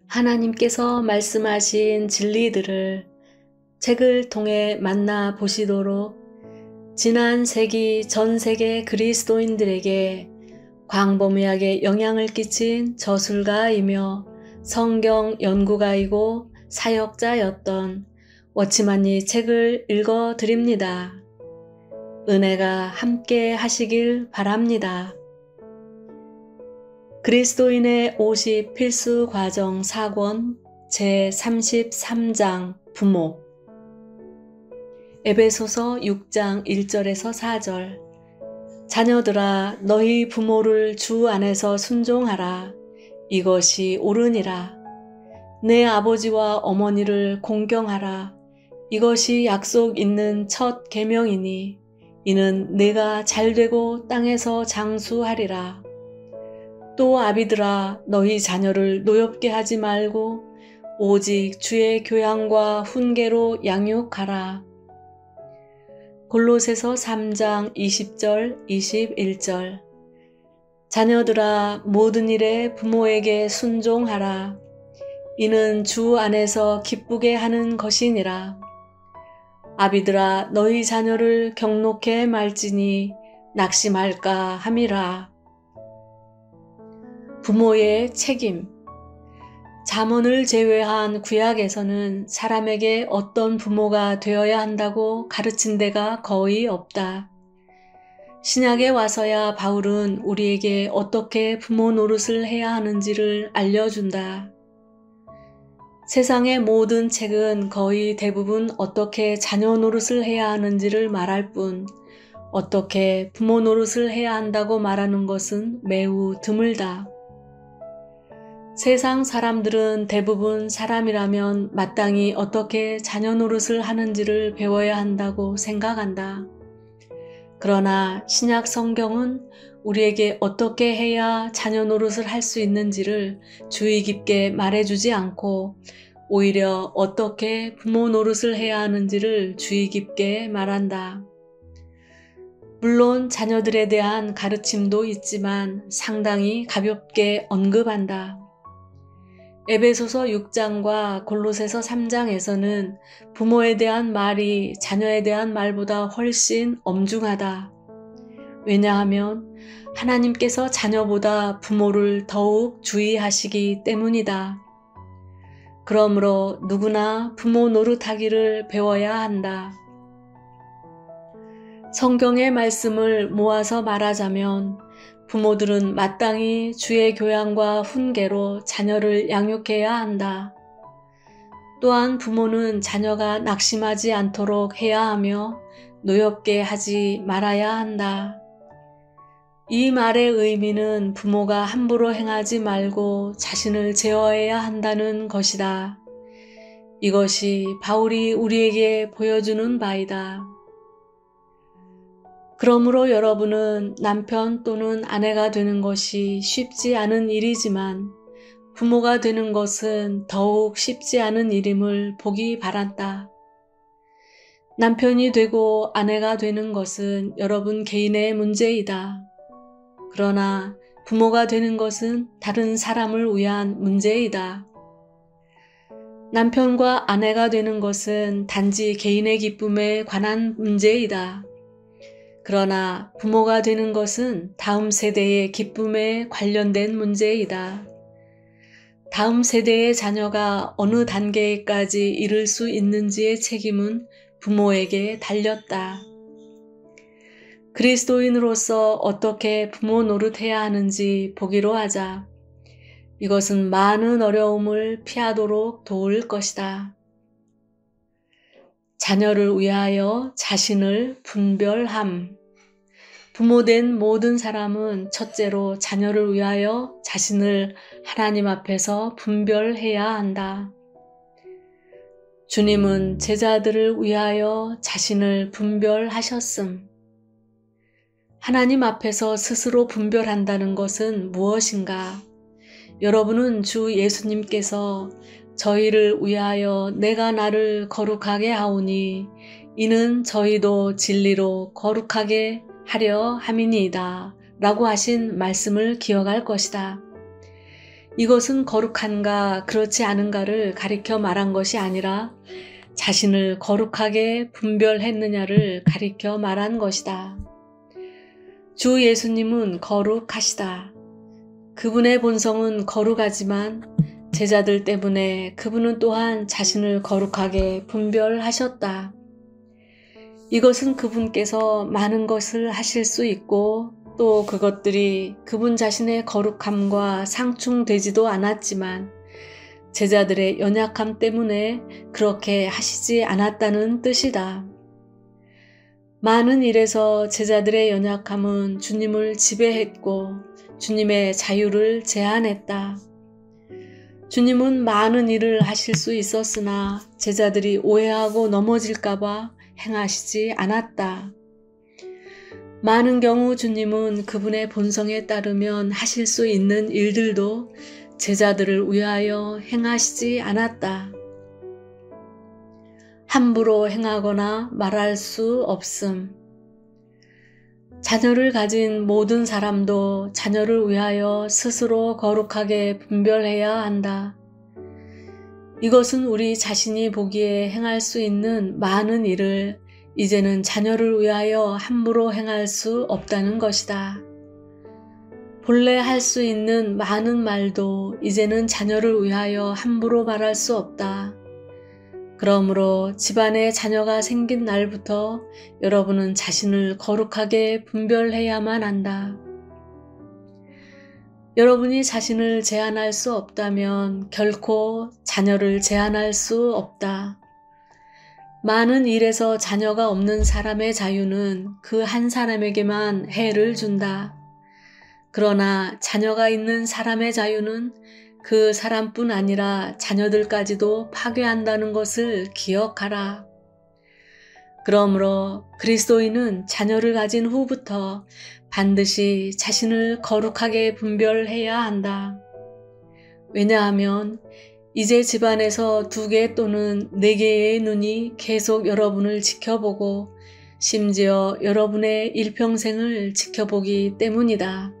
하나님께서 말씀하신 진리들을 책을 통해 만나 보시도록 지난 세기 전 세계 그리스도인들에게 광범위하게 영향을 끼친 저술가이며 성경 연구가이고 사역자였던 워치만이 책을 읽어 드립니다. 은혜가 함께 하시길 바랍니다. 그리스도인의 50 필수 과정 4권 제33장 부모 에베소서 6장 1절에서 4절 자녀들아 너희 부모를 주 안에서 순종하라. 이것이 옳으니라. 내 아버지와 어머니를 공경하라. 이것이 약속 있는 첫 계명이니 이는 내가 잘되고 땅에서 장수하리라. 또 아비들아 너희 자녀를 노엽게 하지 말고 오직 주의 교양과 훈계로 양육하라. 골로새서 3장 20절 21절 자녀들아 모든 일에 부모에게 순종하라. 이는 주 안에서 기쁘게 하는 것이니라. 아비들아 너희 자녀를 경록해 말지니 낙심할까 함이라. 부모의 책임. 잠언을 제외한 구약에서는 사람에게 어떤 부모가 되어야 한다고 가르친 데가 거의 없다. 신약에 와서야 바울은 우리에게 어떻게 부모 노릇을 해야 하는지를 알려준다. 세상의 모든 책은 거의 대부분 어떻게 자녀 노릇을 해야 하는지를 말할 뿐 어떻게 부모 노릇을 해야 한다고 말하는 것은 매우 드물다. 세상 사람들은 대부분 사람이라면 마땅히 어떻게 자녀 노릇을 하는지를 배워야 한다고 생각한다. 그러나 신약 성경은 우리에게 어떻게 해야 자녀 노릇을 할 수 있는지를 주의 깊게 말해주지 않고 오히려 어떻게 부모 노릇을 해야 하는지를 주의 깊게 말한다. 물론 자녀들에 대한 가르침도 있지만 상당히 가볍게 언급한다. 에베소서 6장과 골로새서 3장에서는 부모에 대한 말이 자녀에 대한 말보다 훨씬 엄중하다. 왜냐하면 하나님께서 자녀보다 부모를 더욱 주의하시기 때문이다. 그러므로 누구나 부모 노릇하기를 배워야 한다. 성경의 말씀을 모아서 말하자면 부모들은 마땅히 주의 교양과 훈계로 자녀를 양육해야 한다. 또한 부모는 자녀가 낙심하지 않도록 해야 하며 노엽게 하지 말아야 한다. 이 말의 의미는 부모가 함부로 행하지 말고 자신을 제어해야 한다는 것이다. 이것이 바울이 우리에게 보여주는 바이다. 그러므로 여러분은 남편 또는 아내가 되는 것이 쉽지 않은 일이지만 부모가 되는 것은 더욱 쉽지 않은 일임을 보기 바란다. 남편이 되고 아내가 되는 것은 여러분 개인의 문제이다. 그러나 부모가 되는 것은 다른 사람을 위한 문제이다. 남편과 아내가 되는 것은 단지 개인의 기쁨에 관한 문제이다. 그러나 부모가 되는 것은 다음 세대의 기쁨에 관련된 문제이다. 다음 세대의 자녀가 어느 단계까지 이를 수 있는지의 책임은 부모에게 달렸다. 그리스도인으로서 어떻게 부모 노릇해야 하는지 보기로 하자. 이것은 많은 어려움을 피하도록 도울 것이다. 자녀를 위하여 자신을 분별함. 부모된 모든 사람은 첫째로 자녀를 위하여 자신을 하나님 앞에서 분별해야 한다. 주님은 제자들을 위하여 자신을 분별하셨음. 하나님 앞에서 스스로 분별한다는 것은 무엇인가? 여러분은 주 예수님께서 저희를 위하여 내가 나를 거룩하게 하오니 이는 저희도 진리로 거룩하게 하려 함이니이다 라고 하신 말씀을 기억할 것이다. 이것은 거룩한가 그렇지 않은가를 가리켜 말한 것이 아니라 자신을 거룩하게 분별했느냐를 가리켜 말한 것이다. 주 예수님은 거룩하시다. 그분의 본성은 거룩하지만 제자들 때문에 그분은 또한 자신을 거룩하게 분별하셨다. 이것은 그분께서 많은 것을 하실 수 있고 또 그것들이 그분 자신의 거룩함과 상충되지도 않았지만 제자들의 연약함 때문에 그렇게 하시지 않았다는 뜻이다. 많은 일에서 제자들의 연약함은 주님을 지배했고 주님의 자유를 제한했다. 주님은 많은 일을 하실 수 있었으나 제자들이 오해하고 넘어질까봐 행하시지 않았다. 많은 경우 주님은 그분의 본성에 따르면 하실 수 있는 일들도 제자들을 위하여 행하시지 않았다. 함부로 행하거나 말할 수 없음. 자녀를 가진 모든 사람도 자녀를 위하여 스스로 거룩하게 분별해야 한다. 이것은 우리 자신이 보기에 행할 수 있는 많은 일을 이제는 자녀를 위하여 함부로 행할 수 없다는 것이다. 본래 할 수 있는 많은 말도 이제는 자녀를 위하여 함부로 말할 수 없다. 그러므로 집안에 자녀가 생긴 날부터 여러분은 자신을 거룩하게 분별해야만 한다. 여러분이 자신을 제한할 수 없다면 결코 자녀를 제한할 수 없다. 많은 일에서 자녀가 없는 사람의 자유는 그 한 사람에게만 해를 준다. 그러나 자녀가 있는 사람의 자유는 그 사람뿐 아니라 자녀들까지도 파괴한다는 것을 기억하라. 그러므로 그리스도인은 자녀를 가진 후부터 반드시 자신을 거룩하게 분별해야 한다. 왜냐하면 이제 집안에서 2개 또는 4개의 눈이 계속 여러분을 지켜보고 심지어 여러분의 일평생을 지켜보기 때문이다.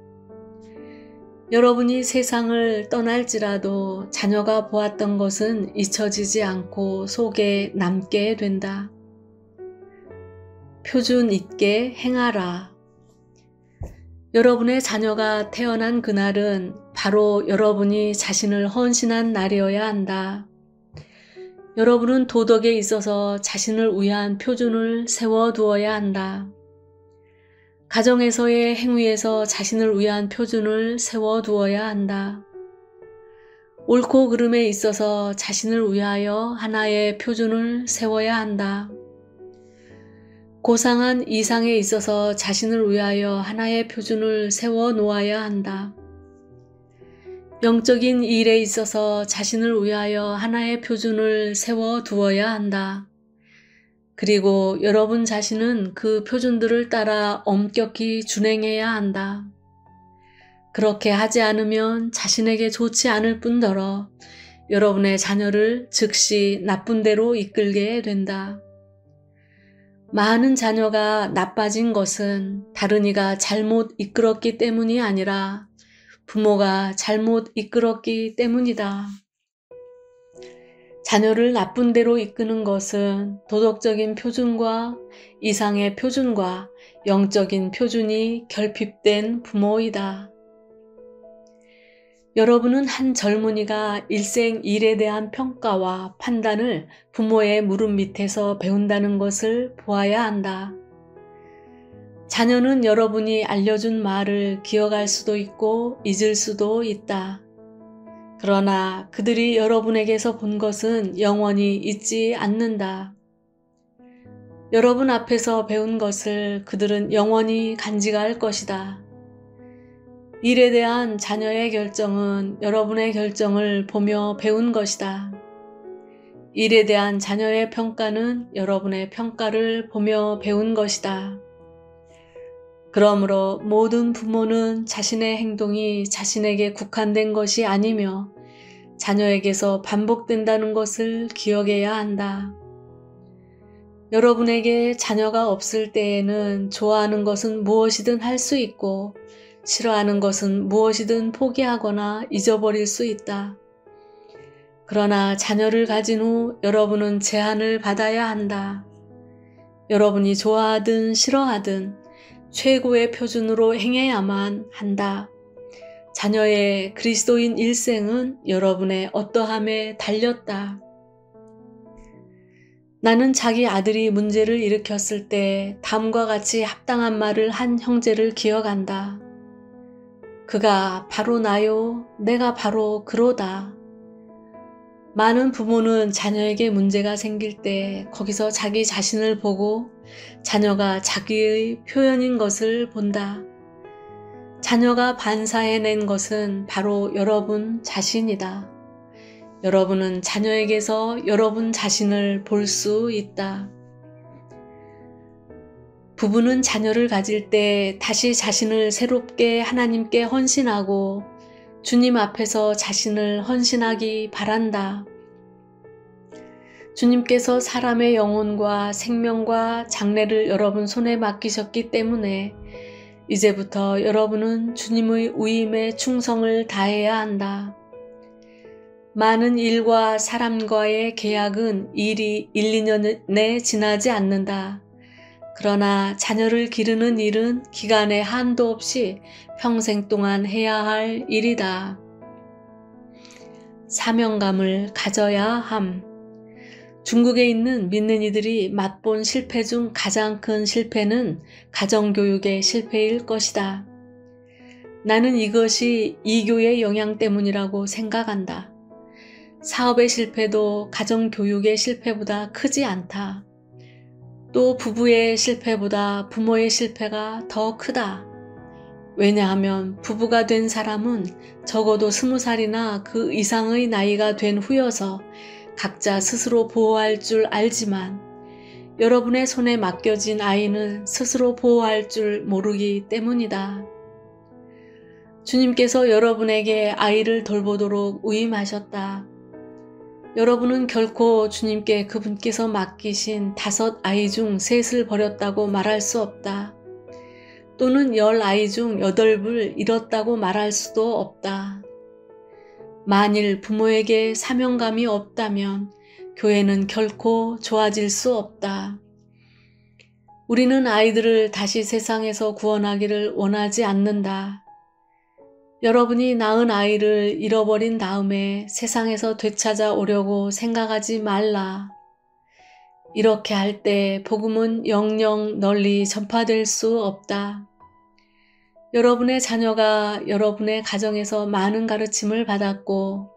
여러분이 세상을 떠날지라도 자녀가 보았던 것은 잊혀지지 않고 속에 남게 된다. 표준 있게 행하라. 여러분의 자녀가 태어난 그날은 바로 여러분이 자신을 헌신한 날이어야 한다. 여러분은 도덕에 있어서 자신을 위한 표준을 세워두어야 한다. 가정에서의 행위에서 자신을 위한 표준을 세워두어야 한다. 옳고 그름에 있어서 자신을 위하여 하나의 표준을 세워야 한다. 고상한 이상에 있어서 자신을 위하여 하나의 표준을 세워 놓아야 한다. 영적인 일에 있어서 자신을 위하여 하나의 표준을 세워 두어야 한다. 그리고 여러분 자신은 그 표준들을 따라 엄격히 준행해야 한다. 그렇게 하지 않으면 자신에게 좋지 않을 뿐더러 여러분의 자녀를 즉시 나쁜 데로 이끌게 된다. 많은 자녀가 나빠진 것은 다른 이가 잘못 이끌었기 때문이 아니라 부모가 잘못 이끌었기 때문이다. 자녀를 나쁜 데로 이끄는 것은 도덕적인 표준과 이상의 표준과 영적인 표준이 결핍된 부모이다. 여러분은 한 젊은이가 일생 일에 대한 평가와 판단을 부모의 무릎 밑에서 배운다는 것을 보아야 한다. 자녀는 여러분이 알려준 말을 기억할 수도 있고 잊을 수도 있다. 그러나 그들이 여러분에게서 본 것은 영원히 잊지 않는다. 여러분 앞에서 배운 것을 그들은 영원히 간직할 것이다. 일에 대한 자녀의 결정은 여러분의 결정을 보며 배운 것이다. 일에 대한 자녀의 평가는 여러분의 평가를 보며 배운 것이다. 그러므로 모든 부모는 자신의 행동이 자신에게 국한된 것이 아니며 자녀에게서 반복된다는 것을 기억해야 한다. 여러분에게 자녀가 없을 때에는 좋아하는 것은 무엇이든 할 수 있고 싫어하는 것은 무엇이든 포기하거나 잊어버릴 수 있다. 그러나 자녀를 가진 후 여러분은 제한을 받아야 한다. 여러분이 좋아하든 싫어하든 최고의 표준으로 행해야만 한다. 자녀의 그리스도인 일생은 여러분의 어떠함에 달렸다. 나는 자기 아들이 문제를 일으켰을 때 다음과 같이 합당한 말을 한 형제를 기억한다. 그가 바로 나요. 내가 바로 그로다. 많은 부모는 자녀에게 문제가 생길 때 거기서 자기 자신을 보고 자녀가 자기의 표현인 것을 본다. 자녀가 반사해낸 것은 바로 여러분 자신이다. 여러분은 자녀에게서 여러분 자신을 볼 수 있다. 부부는 자녀를 가질 때 다시 자신을 새롭게 하나님께 헌신하고 주님 앞에서 자신을 헌신하기 바란다. 주님께서 사람의 영혼과 생명과 장래를 여러분 손에 맡기셨기 때문에 이제부터 여러분은 주님의 위임에 충성을 다해야 한다. 많은 일과 사람과의 계약은 일이 1, 2년에 지나지 않는다. 그러나 자녀를 기르는 일은 기간의 한도 없이 평생 동안 해야 할 일이다. 사명감을 가져야 함. 중국에 있는 믿는 이들이 맛본 실패 중 가장 큰 실패는 가정교육의 실패일 것이다. 나는 이것이 이교의 영향 때문이라고 생각한다. 사업의 실패도 가정교육의 실패보다 크지 않다. 또 부부의 실패보다 부모의 실패가 더 크다. 왜냐하면 부부가 된 사람은 적어도 20살이나 그 이상의 나이가 된 후여서 각자 스스로 보호할 줄 알지만 여러분의 손에 맡겨진 아이는 스스로 보호할 줄 모르기 때문이다. 주님께서 여러분에게 아이를 돌보도록 위임하셨다. 여러분은 결코 주님께 그분께서 맡기신 5 아이 중 3을 버렸다고 말할 수 없다. 또는 10 아이 중 8을 잃었다고 말할 수도 없다. 만일 부모에게 사명감이 없다면 교회는 결코 좋아질 수 없다. 우리는 아이들을 다시 세상에서 구원하기를 원하지 않는다. 여러분이 낳은 아이를 잃어버린 다음에 세상에서 되찾아 오려고 생각하지 말라. 이렇게 할 때 복음은 영영 널리 전파될 수 없다. 여러분의 자녀가 여러분의 가정에서 많은 가르침을 받았고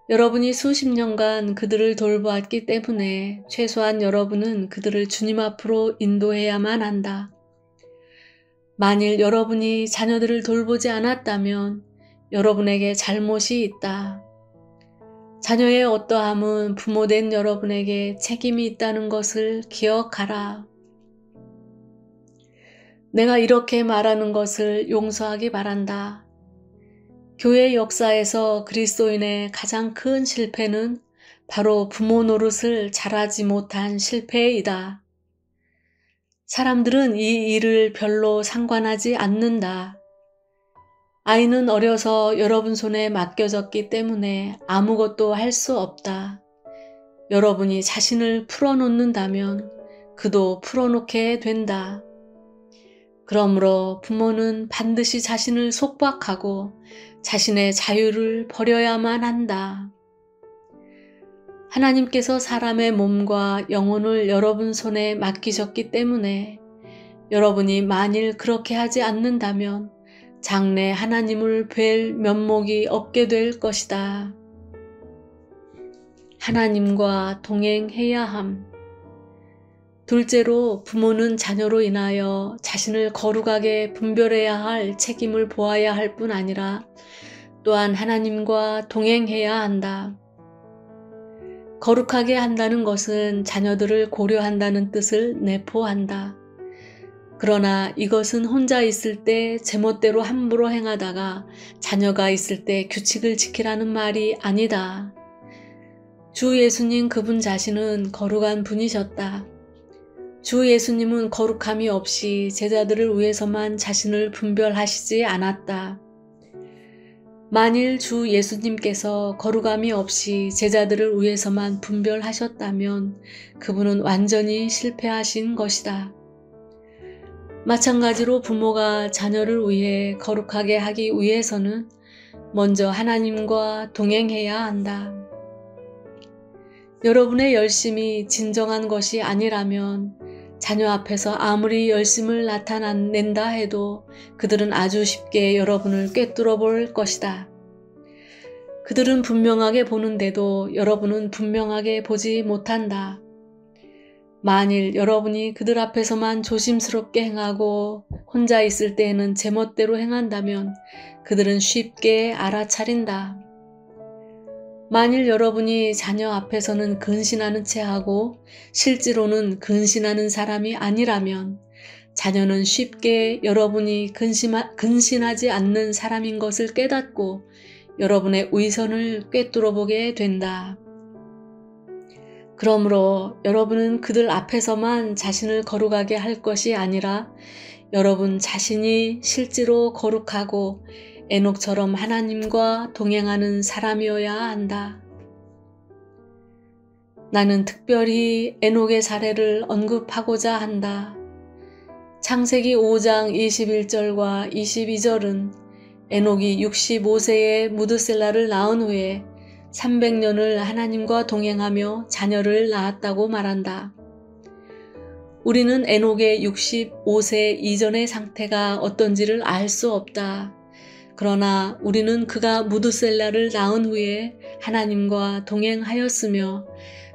여러분이 수십 년간 그들을 돌보았기 때문에 최소한 여러분은 그들을 주님 앞으로 인도해야만 한다. 만일 여러분이 자녀들을 돌보지 않았다면 여러분에게 잘못이 있다. 자녀의 어떠함은 부모된 여러분에게 책임이 있다는 것을 기억하라. 내가 이렇게 말하는 것을 용서하기 바란다. 교회 역사에서 그리스도인의 가장 큰 실패는 바로 부모 노릇을 잘하지 못한 실패이다. 사람들은 이 일을 별로 상관하지 않는다. 아이는 어려서 여러분 손에 맡겨졌기 때문에 아무것도 할 수 없다. 여러분이 자신을 풀어놓는다면 그도 풀어놓게 된다. 그러므로 부모는 반드시 자신을 속박하고 자신의 자유를 버려야만 한다. 하나님께서 사람의 몸과 영혼을 여러분 손에 맡기셨기 때문에 여러분이 만일 그렇게 하지 않는다면 장래 하나님을 뵐 면목이 없게 될 것이다. 하나님과 동행해야 함. 둘째로 부모는 자녀로 인하여 자신을 거룩하게 분별해야 할 책임을 보아야 할 뿐 아니라 또한 하나님과 동행해야 한다. 거룩하게 한다는 것은 자녀들을 고려한다는 뜻을 내포한다. 그러나 이것은 혼자 있을 때 제멋대로 함부로 행하다가 자녀가 있을 때 규칙을 지키라는 말이 아니다. 주 예수님 그분 자신은 거룩한 분이셨다. 주 예수님은 거룩함이 없이 제자들을 위해서만 자신을 분별하시지 않았다. 만일 주 예수님께서 거룩함이 없이 제자들을 위해서만 분별하셨다면 그분은 완전히 실패하신 것이다. 마찬가지로 부모가 자녀를 위해 거룩하게 하기 위해서는 먼저 하나님과 동행해야 한다. 여러분의 열심이 진정한 것이 아니라면 자녀 앞에서 아무리 열심을 나타낸다 해도 그들은 아주 쉽게 여러분을 꿰뚫어 볼 것이다. 그들은 분명하게 보는데도 여러분은 분명하게 보지 못한다. 만일 여러분이 그들 앞에서만 조심스럽게 행하고 혼자 있을 때에는 제멋대로 행한다면 그들은 쉽게 알아차린다. 만일 여러분이 자녀 앞에서는 근신하는 채 하고 실제로는 근신하는 사람이 아니라면 자녀는 쉽게 여러분이 근신하지 않는 사람인 것을 깨닫고 여러분의 위선을 꿰뚫어 보게 된다. 그러므로 여러분은 그들 앞에서만 자신을 거룩하게 할 것이 아니라 여러분 자신이 실제로 거룩하고 에녹처럼 하나님과 동행하는 사람이어야 한다. 나는 특별히 에녹의 사례를 언급하고자 한다. 창세기 5장 21절과 22절은 에녹이 65세에 무드셀라를 낳은 후에 300년을 하나님과 동행하며 자녀를 낳았다고 말한다. 우리는 에녹의 65세 이전의 상태가 어떤지를 알 수 없다. 그러나 우리는 그가 무드셀라를 낳은 후에 하나님과 동행하였으며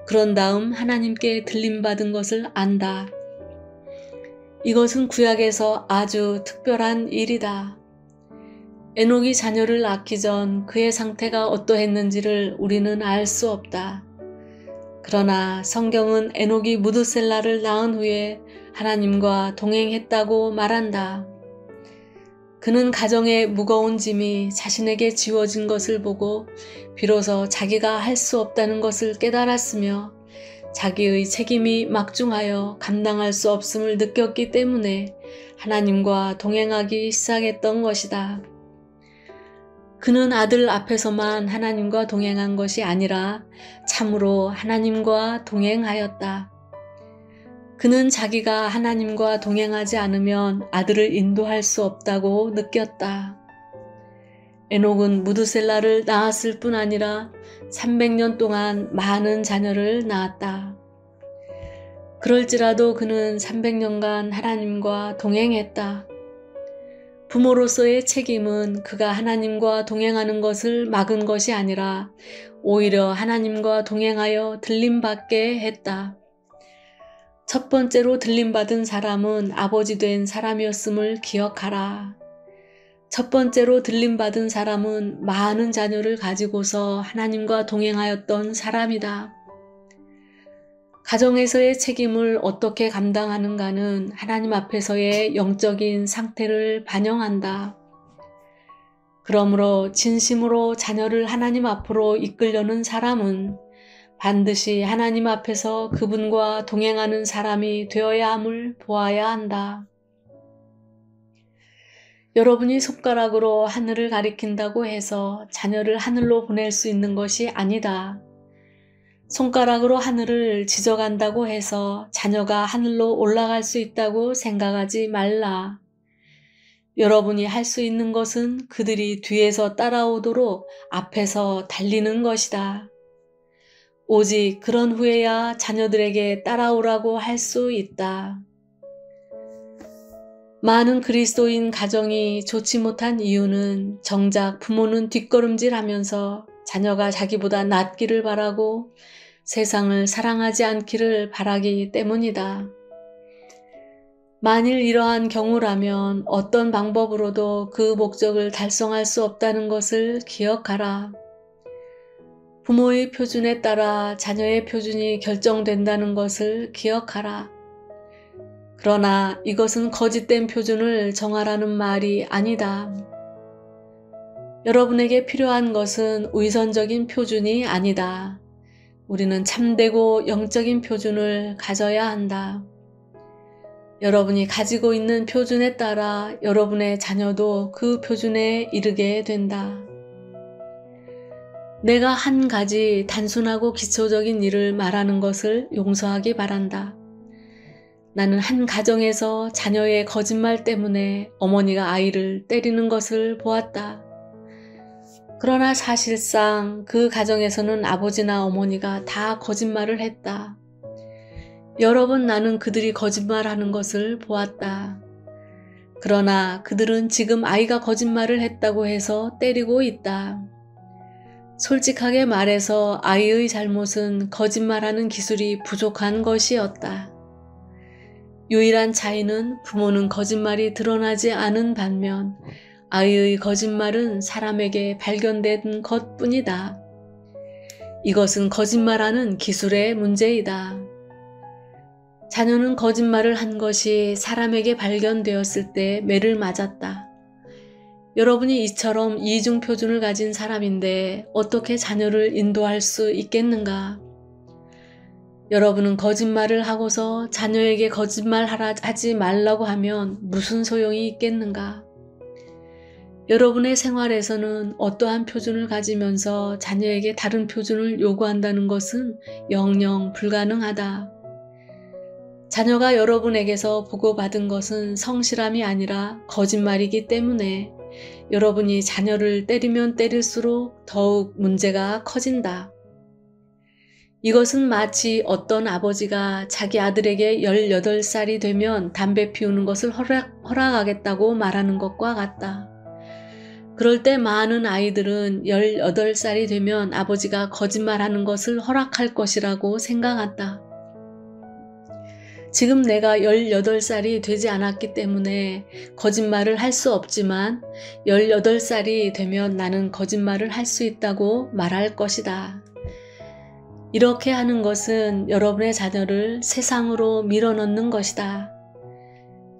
그런 다음 하나님께 들림받은 것을 안다. 이것은 구약에서 아주 특별한 일이다. 에녹이 자녀를 낳기 전 그의 상태가 어떠했는지를 우리는 알 수 없다. 그러나 성경은 에녹이 무드셀라를 낳은 후에 하나님과 동행했다고 말한다. 그는 가정의 무거운 짐이 자신에게 지워진 것을 보고 비로소 자기가 할 수 없다는 것을 깨달았으며 자기의 책임이 막중하여 감당할 수 없음을 느꼈기 때문에 하나님과 동행하기 시작했던 것이다. 그는 아들 앞에서만 하나님과 동행한 것이 아니라 참으로 하나님과 동행하였다. 그는 자기가 하나님과 동행하지 않으면 아들을 인도할 수 없다고 느꼈다. 에녹은 무드셀라를 낳았을 뿐 아니라 300년 동안 많은 자녀를 낳았다. 그럴지라도 그는 300년간 하나님과 동행했다. 부모로서의 책임은 그가 하나님과 동행하는 것을 막은 것이 아니라 오히려 하나님과 동행하여 들림받게 했다. 첫 번째로 들림받은 사람은 아버지 된 사람이었음을 기억하라. 첫 번째로 들림받은 사람은 많은 자녀를 가지고서 하나님과 동행하였던 사람이다. 가정에서의 책임을 어떻게 감당하는가는 하나님 앞에서의 영적인 상태를 반영한다. 그러므로 진심으로 자녀를 하나님 앞으로 이끌려는 사람은 반드시 하나님 앞에서 그분과 동행하는 사람이 되어야 함을 보아야 한다. 여러분이 손가락으로 하늘을 가리킨다고 해서 자녀를 하늘로 보낼 수 있는 것이 아니다. 손가락으로 하늘을 지져간다고 해서 자녀가 하늘로 올라갈 수 있다고 생각하지 말라. 여러분이 할 수 있는 것은 그들이 뒤에서 따라오도록 앞에서 달리는 것이다. 오직 그런 후에야 자녀들에게 따라오라고 할 수 있다. 많은 그리스도인 가정이 좋지 못한 이유는 정작 부모는 뒷걸음질하면서 자녀가 자기보다 낫기를 바라고 세상을 사랑하지 않기를 바라기 때문이다. 만일 이러한 경우라면 어떤 방법으로도 그 목적을 달성할 수 없다는 것을 기억하라. 부모의 표준에 따라 자녀의 표준이 결정된다는 것을 기억하라. 그러나 이것은 거짓된 표준을 정하라는 말이 아니다. 여러분에게 필요한 것은 위선적인 표준이 아니다. 우리는 참되고 영적인 표준을 가져야 한다. 여러분이 가지고 있는 표준에 따라 여러분의 자녀도 그 표준에 이르게 된다. 내가 한 가지 단순하고 기초적인 일을 말하는 것을 용서하기 바란다. 나는 한 가정에서 자녀의 거짓말 때문에 어머니가 아이를 때리는 것을 보았다. 그러나 사실상 그 가정에서는 아버지나 어머니가 다 거짓말을 했다. 여러 번 나는 그들이 거짓말하는 것을 보았다. 그러나 그들은 지금 아이가 거짓말을 했다고 해서 때리고 있다. 솔직하게 말해서 아이의 잘못은 거짓말하는 기술이 부족한 것이었다. 유일한 차이는 부모는 거짓말이 드러나지 않은 반면 아이의 거짓말은 사람에게 발견된 것뿐이다. 이것은 거짓말하는 기술의 문제이다. 자녀는 거짓말을 한 것이 사람에게 발견되었을 때 매를 맞았다. 여러분이 이처럼 이중 표준을 가진 사람인데 어떻게 자녀를 인도할 수 있겠는가? 여러분은 거짓말을 하고서 자녀에게 거짓말하지 말라고 하면 무슨 소용이 있겠는가? 여러분의 생활에서는 어떠한 표준을 가지면서 자녀에게 다른 표준을 요구한다는 것은 영영 불가능하다. 자녀가 여러분에게서 보고받은 것은 성실함이 아니라 거짓말이기 때문에 여러분이 자녀를 때리면 때릴수록 더욱 문제가 커진다. 이것은 마치 어떤 아버지가 자기 아들에게 18살이 되면 담배 피우는 것을 허락하겠다고 말하는 것과 같다. 그럴 때 많은 아이들은 18살이 되면 아버지가 거짓말하는 것을 허락할 것이라고 생각한다. 지금 내가 18살이 되지 않았기 때문에 거짓말을 할 수 없지만 18살이 되면 나는 거짓말을 할 수 있다고 말할 것이다. 이렇게 하는 것은 여러분의 자녀를 세상으로 밀어넣는 것이다.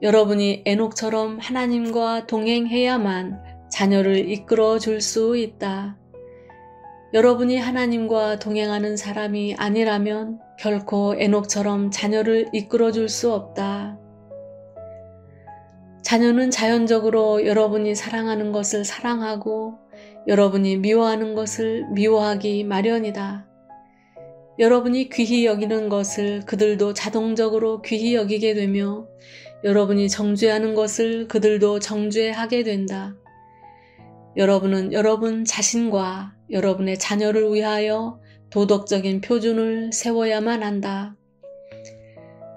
여러분이 에녹처럼 하나님과 동행해야만 자녀를 이끌어 줄 수 있다. 여러분이 하나님과 동행하는 사람이 아니라면 결코 에녹처럼 자녀를 이끌어 줄 수 없다. 자녀는 자연적으로 여러분이 사랑하는 것을 사랑하고 여러분이 미워하는 것을 미워하기 마련이다. 여러분이 귀히 여기는 것을 그들도 자동적으로 귀히 여기게 되며 여러분이 정죄하는 것을 그들도 정죄하게 된다. 여러분은 여러분 자신과 여러분의 자녀를 위하여 도덕적인 표준을 세워야만 한다.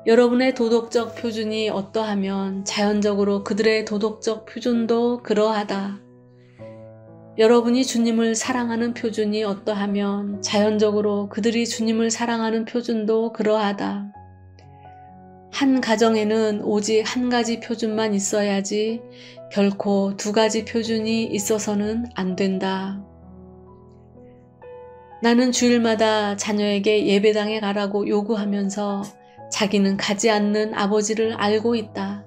여러분의 도덕적 표준이 어떠하면 자연적으로 그들의 도덕적 표준도 그러하다. 여러분이 주님을 사랑하는 표준이 어떠하면 자연적으로 그들이 주님을 사랑하는 표준도 그러하다. 한 가정에는 오직 한 가지 표준만 있어야지 결코 두 가지 표준이 있어서는 안 된다. 나는 주일마다 자녀에게 예배당에 가라고 요구하면서 자기는 가지 않는 아버지를 알고 있다.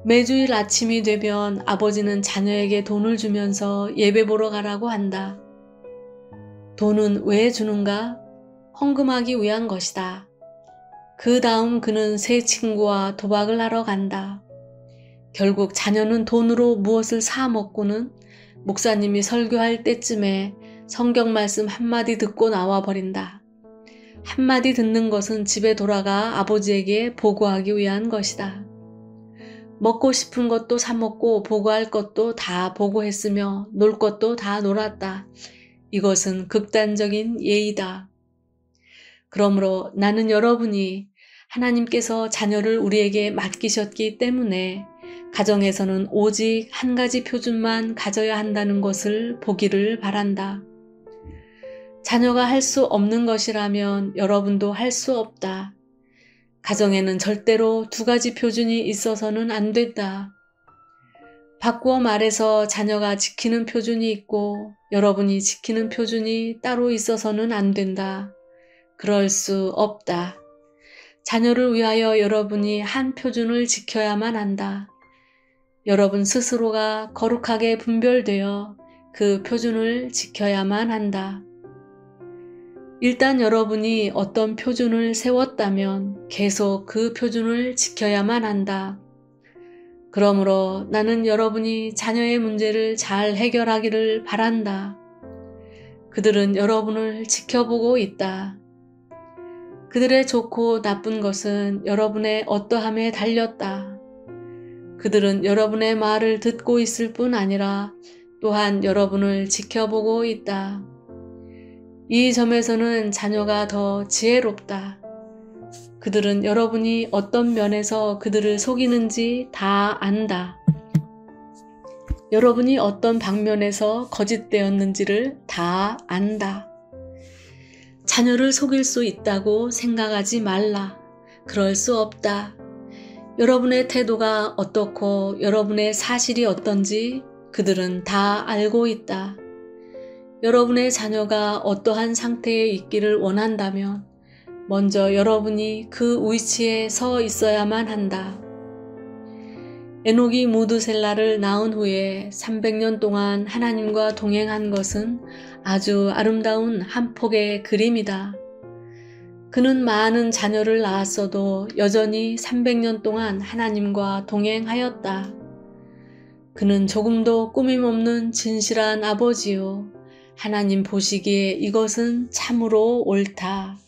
매주일 아침이 되면 아버지는 자녀에게 돈을 주면서 예배 보러 가라고 한다. 돈은 왜 주는가? 헌금하기 위한 것이다. 그 다음 그는 새 친구와 도박을 하러 간다. 결국 자녀는 돈으로 무엇을 사 먹고는 목사님이 설교할 때쯤에 성경 말씀 한마디 듣고 나와 버린다. 한마디 듣는 것은 집에 돌아가 아버지에게 보고하기 위한 것이다. 먹고 싶은 것도 사 먹고 보고할 것도 다 보고했으며 놀 것도 다 놀았다. 이것은 극단적인 예이다. 그러므로 나는 여러분이 하나님께서 자녀를 우리에게 맡기셨기 때문에 가정에서는 오직 한 가지 표준만 가져야 한다는 것을 보기를 바란다. 자녀가 할 수 없는 것이라면 여러분도 할 수 없다. 가정에는 절대로 두 가지 표준이 있어서는 안 된다. 바꾸어 말해서 자녀가 지키는 표준이 있고 여러분이 지키는 표준이 따로 있어서는 안 된다. 그럴 수 없다. 자녀를 위하여 여러분이 한 표준을 지켜야만 한다. 여러분 스스로가 거룩하게 분별되어 그 표준을 지켜야만 한다. 일단 여러분이 어떤 표준을 세웠다면 계속 그 표준을 지켜야만 한다. 그러므로 나는 여러분이 자녀의 문제를 잘 해결하기를 바란다. 그들은 여러분을 지켜보고 있다. 그들의 좋고 나쁜 것은 여러분의 어떠함에 달렸다. 그들은 여러분의 말을 듣고 있을 뿐 아니라 또한 여러분을 지켜보고 있다. 이 점에서는 자녀가 더 지혜롭다. 그들은 여러분이 어떤 면에서 그들을 속이는지 다 안다. 여러분이 어떤 방면에서 거짓되었는지를 다 안다. 자녀를 속일 수 있다고 생각하지 말라. 그럴 수 없다. 여러분의 태도가 어떻고 여러분의 사실이 어떤지 그들은 다 알고 있다. 여러분의 자녀가 어떠한 상태에 있기를 원한다면 먼저 여러분이 그 위치에 서 있어야만 한다. 에녹이 무드셀라를 낳은 후에 300년 동안 하나님과 동행한 것은 아주 아름다운 한 폭의 그림이다. 그는 많은 자녀를 낳았어도 여전히 300년 동안 하나님과 동행하였다. 그는 조금도 꾸밈없는 진실한 아버지요. 하나님 보시기에 이것은 참으로 옳다.